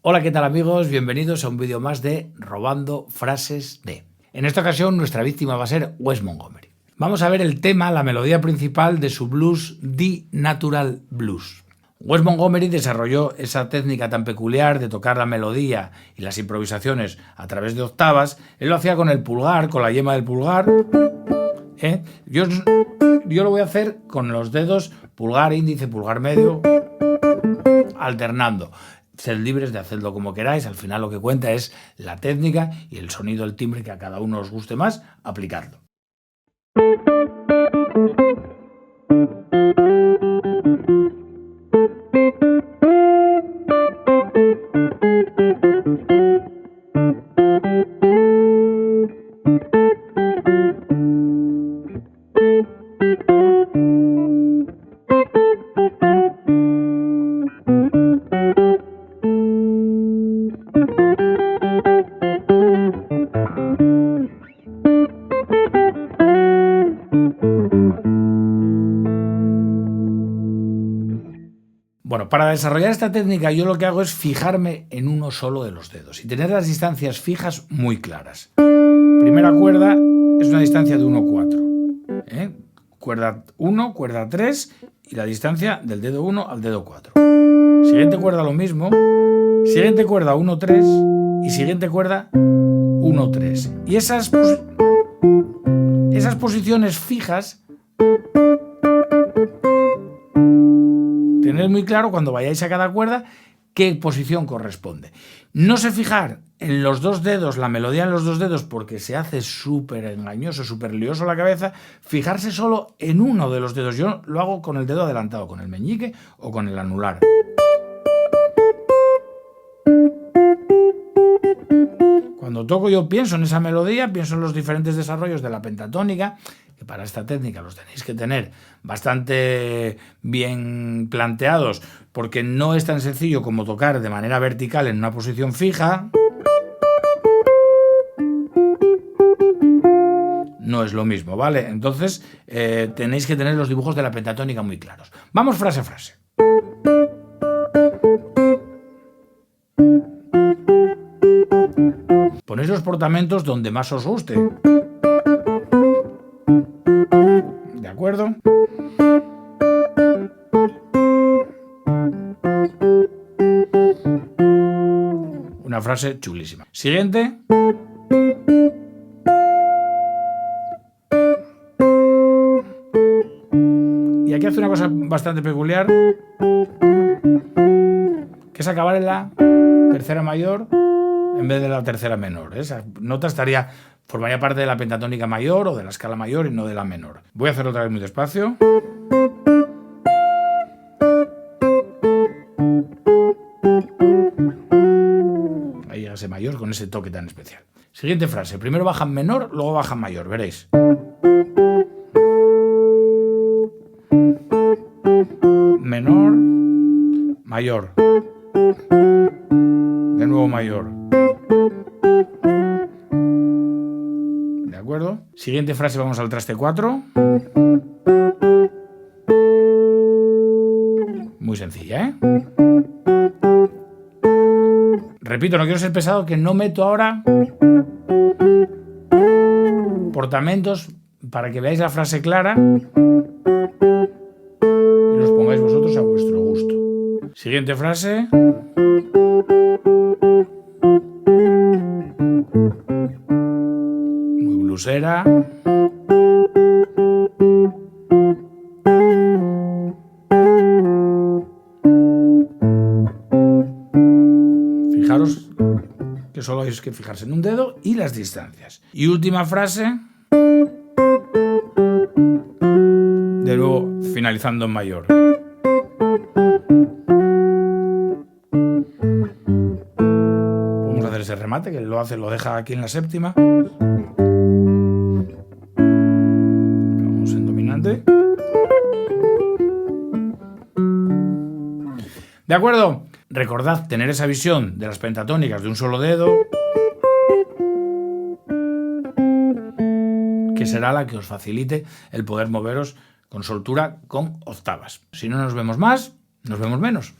Hola, ¿qué tal amigos? Bienvenidos a un vídeo más de Robando Frases de. En esta ocasión nuestra víctima va a ser Wes Montgomery. Vamos a ver el tema, la melodía principal de su blues The Natural Blues. Wes Montgomery desarrolló esa técnica tan peculiar de tocar la melodía y las improvisaciones a través de octavas. Él lo hacía con el pulgar, con la yema del pulgar. Yo lo voy a hacer con los dedos pulgar índice, pulgar medio, alternando. Sed libres de hacerlo como queráis, al final lo que cuenta es la técnica y el sonido, el timbre que a cada uno os guste más, aplicarlo. Bueno, para desarrollar esta técnica yo lo que hago es fijarme en uno solo de los dedos y tener las distancias fijas muy claras. Primera cuerda es una distancia de 1,4. Cuerda 1, cuerda 3 y la distancia del dedo 1 al dedo 4. Siguiente cuerda lo mismo. Siguiente cuerda 1,3 y siguiente cuerda 1,3. Y esas posiciones fijas, tened muy claro cuando vayáis a cada cuerda qué posición corresponde. No sé fijar en los dos dedos, la melodía en los dos dedos, porque se hace súper engañoso, súper lioso la cabeza. Fijarse solo en uno de los dedos. Yo lo hago con el dedo adelantado, con el meñique o con el anular. Cuando toco yo pienso en esa melodía, pienso en los diferentes desarrollos de la pentatónica, que para esta técnica los tenéis que tener bastante bien planteados, porque no es tan sencillo como tocar de manera vertical en una posición fija. No es lo mismo, ¿vale? Entonces tenéis que tener los dibujos de la pentatónica muy claros. Vamos frase a frase. Ponéis los portamentos donde más os guste. ¿De acuerdo? Una frase chulísima. Siguiente. Y aquí hace una cosa bastante peculiar, que es acabar en la tercera mayor en vez de la tercera menor. Esa nota formaría parte de la pentatónica mayor o de la escala mayor y no de la menor. Voy a hacerlo otra vez muy despacio. Ahí hace mayor con ese toque tan especial. Siguiente frase. Primero bajan menor, luego bajan mayor. Veréis. Menor, mayor. De nuevo mayor. ¿De acuerdo? Siguiente frase, vamos al traste 4. Muy sencilla, ¿eh? Repito, no quiero ser pesado, que no meto ahora portamentos para que veáis la frase clara y los pongáis vosotros a vuestro gusto. Siguiente frase. Muy blusera. Fijaros que solo hay que fijarse en un dedo y las distancias. Y última frase. De nuevo, finalizando en mayor. Vamos a hacer ese remate, que lo deja aquí en la séptima. Acabamos en dominante. ¿De acuerdo? Recordad tener esa visión de las pentatónicas de un solo dedo, que será la que os facilite el poder moveros con soltura con octavas. Si no nos vemos más, nos vemos menos.